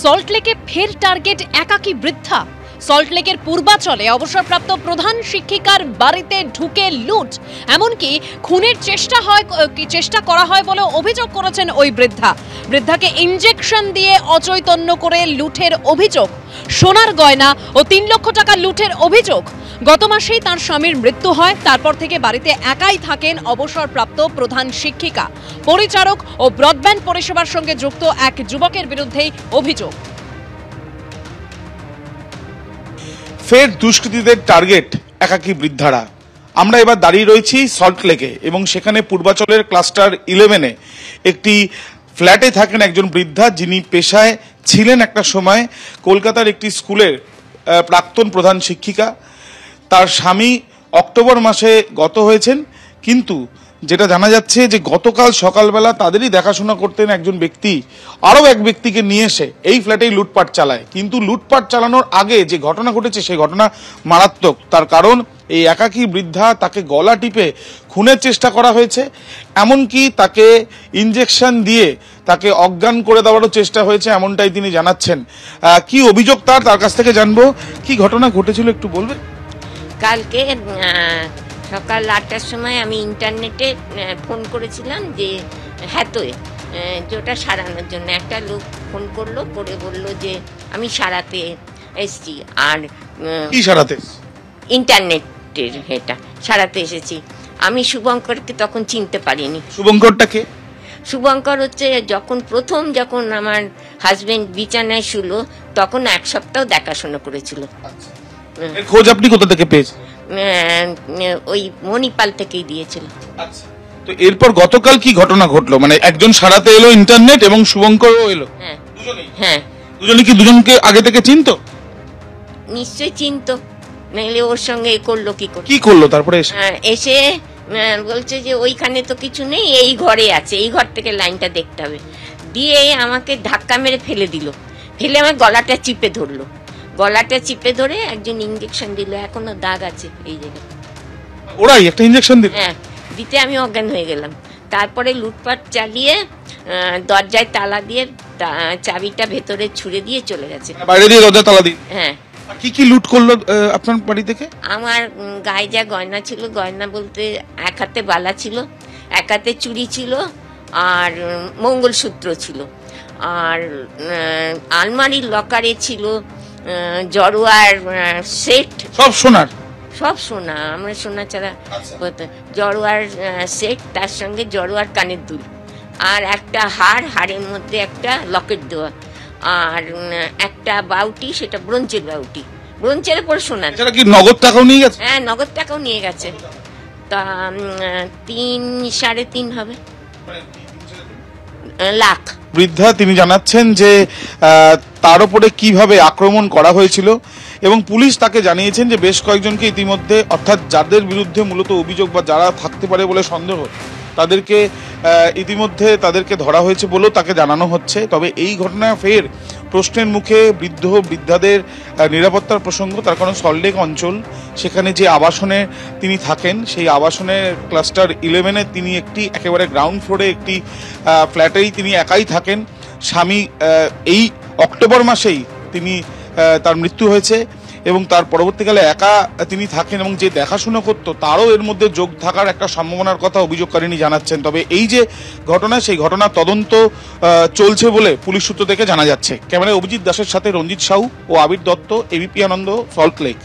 সল্টলেকে ফের টার্গেট একাকী বৃদ্ধা। সল্টলেকের পূর্বাচলে অবসরপ্রাপ্ত প্রধান শিক্ষিকার বাড়িতে ঢুকে লুট, এমনকি খুনের চেষ্টা করা হয় বলে অভিযোগ করেছেন ওই বৃদ্ধাকে ইনজেকশন দিয়ে অচৈতন্য করে লুটের অভিযোগ। সোনার গয়না ও ৩ লক্ষ টাকা লুটের অভিযোগ। গত মাসেই তার স্বামীর মৃত্যু হয়। তারপর থেকে বাড়িতে একাই থাকেন অবসরপ্রাপ্ত প্রধান শিক্ষিকা। পরিচারক ও ব্রডব্যান্ড পরিষেবার সঙ্গে যুক্ত এক যুবকের বিরুদ্ধেই অভিযোগ। ফের দুষ্কৃতীদের টার্গেট একাকী বৃদ্ধারা। আমরা এবার দাঁড়িয়ে রয়েছি সল্টলেকে এবং সেখানে পূর্বাচলের ক্লাস্টার 11-এ একটি ফ্ল্যাটে থাকেন একজন বৃদ্ধা, যিনি পেশায় ছিলেন একটা সময় কলকাতার একটি স্কুলের প্রাক্তন প্রধান শিক্ষিকা। তার স্বামী অক্টোবর মাসে গত হয়েছেন, কিন্তু যেটা জানা যাচ্ছে যে গতকাল সকালবেলা তাদেরই দেখাশোনা করতেন একজন ব্যক্তি আরও এক ব্যক্তিকে নিয়ে এসে এই ফ্ল্যাটেই লুটপাট চালায়। কিন্তু লুটপাট চালানোর আগে যে ঘটনা ঘটেছে সেই ঘটনা মারাত্মক। তার কারণ এই একাকী বৃদ্ধা, তাকে গলা টিপে খুনের চেষ্টা করা হয়েছে, এমনকি তাকে ইনজেকশন দিয়ে তাকে অজ্ঞান করে দেওয়ারও চেষ্টা হয়েছে, এমনটাই তিনি জানাচ্ছেন। কি অভিযোগ তার কাছ থেকে জানবো। কি ঘটনা ঘটেছিল একটু বলবেন? কালকে সকাল 8টার সময় আমি ইন্টারনেটে ফোন করেছিলাম যে হ্যাতোয় যেটা সারানোর জন্য। একটা লোক ফোন করলো, করে বলল যে আমি সারাতে এসেছি। আর কি সারাতে? ইন্টারনেটের এটা সারাতে এসেছি। আমি শুভঙ্করকে তখন চিনতে পারিনি। শুভঙ্করটা কে? শুভঙ্কর হচ্ছে যখন আমার হাজবেন্ড বিছানায় শুলো তখন 1 সপ্তাহ দেখাশোনা করেছিল। এর খোঁজ আপনি কোথা থেকে পেয়েছেন? ওই মণিপাল থেকেই দিয়েছিল। তো এরপর গতকাল কি ঘটনা ঘটলো? মানে একজন সারাতে এলো ইন্টারনেট এবং শুভঙ্করও এলো। হ্যাঁ, দুজনে কি দুজনকে আগে থেকে চিনতো? নিশ্চয়ই চিনতো, নাহলে ওর সঙ্গে করলো কি করলো? তারপরে এসে বলছে যে ওইখানে তো কিছু নেই, এই ঘরে আছে, এই ঘর থেকে লাইনটা দেখতে হবে। দিয়ে আমাকে ধাক্কা মেরে ফেলে দিল। ফেলে আমার গলাটা চিপে ধরে একজন ইনজেকশন দিল। এখনো দাগ আছে এই জায়গায়। ওরাই একটা ইনজেকশন দিল? হ্যাঁ, দিতে আমি অজ্ঞান হয়ে গেলাম। তারপরে লুটপাট চালিয়ে দরজায় তালা দিয়ে চাবিটা ভেতরে ছুঁড়ে দিয়ে চলে গেছে। বাইরে দিয়ে দরজা তালা দিয়ে? হ্যাঁ। কি লুট করলো আপনার বাড়ি থেকে? আমার গায়ে যা গয়না ছিল, গয়না বলতে এক হাতে বালা ছিল, এক হাতে চুড়ি ছিল, আর মঙ্গলসূত্র ছিল। আর আলমারির লকারে ছিল জড়োয়ার সেট। সব সোনা? আমরা সোনা ছাড়া জড়োয়ার সেট, তার সঙ্গে জড়োয়ার কানের দুল, আর একটা হাড়ের মধ্যে একটা লকেট দেওয়া, আর একটা বাউটি, সেটা ব্রোঞ্জের বাউটি, ব্রোঞ্জের পরে সোনা। কি নগদ টাকাও নিয়ে গেছে? হ্যাঁ, নগদ টাকাও নিয়ে গেছে। তা 3-3.5 হবে লাখ। বৃদ্ধা তিনি জানাচ্ছেন যে তার উপরে কিভাবে আক্রমণ করা হয়েছিল এবং পুলিশ তাকে জানিয়েছেন যে বেশ কয়েকজনকে ইতিমধ্যে, অর্থাৎ যাদের বিরুদ্ধে মূলত অভিযোগ বা যারা থাকতে পারে বলে সন্দেহ, তাদেরকে ইতিমধ্যে তাদেরকে ধরা হয়েছে বলেও তাকে জানানো হচ্ছে। তবে এই ঘটনা ফের প্রশ্নের মুখে বৃদ্ধাদের নিরাপত্তার প্রসঙ্গ। তার কারণ সল্টলেক অঞ্চল, সেখানে যে আবাসনে তিনি থাকেন সেই আবাসনের ক্লাস্টার 11-এ তিনি একটি একেবারে গ্রাউন্ড ফ্লোরে একটি ফ্ল্যাটেই তিনি একাই থাকেন। স্বামী এই অক্টোবর মাসেই তার মৃত্যু হয়েছে এবং তার পরবর্তীকালে একা তিনি থাকেন এবং যে দেখাশোনা করতো তারও এর মধ্যে যোগ থাকার একটা সম্ভাবনার কথা অভিযোগকারিনী জানাচ্ছেন। তবে এই যে ঘটনা, সেই ঘটনার তদন্ত চলছে বলে পুলিশ সূত্র থেকে জানা যাচ্ছে। ক্যামেরায় অভিজিৎ দাসের সাথে রঞ্জিত সাউ ও আবির দত্ত, এবিপি আনন্দ, সল্টলেক।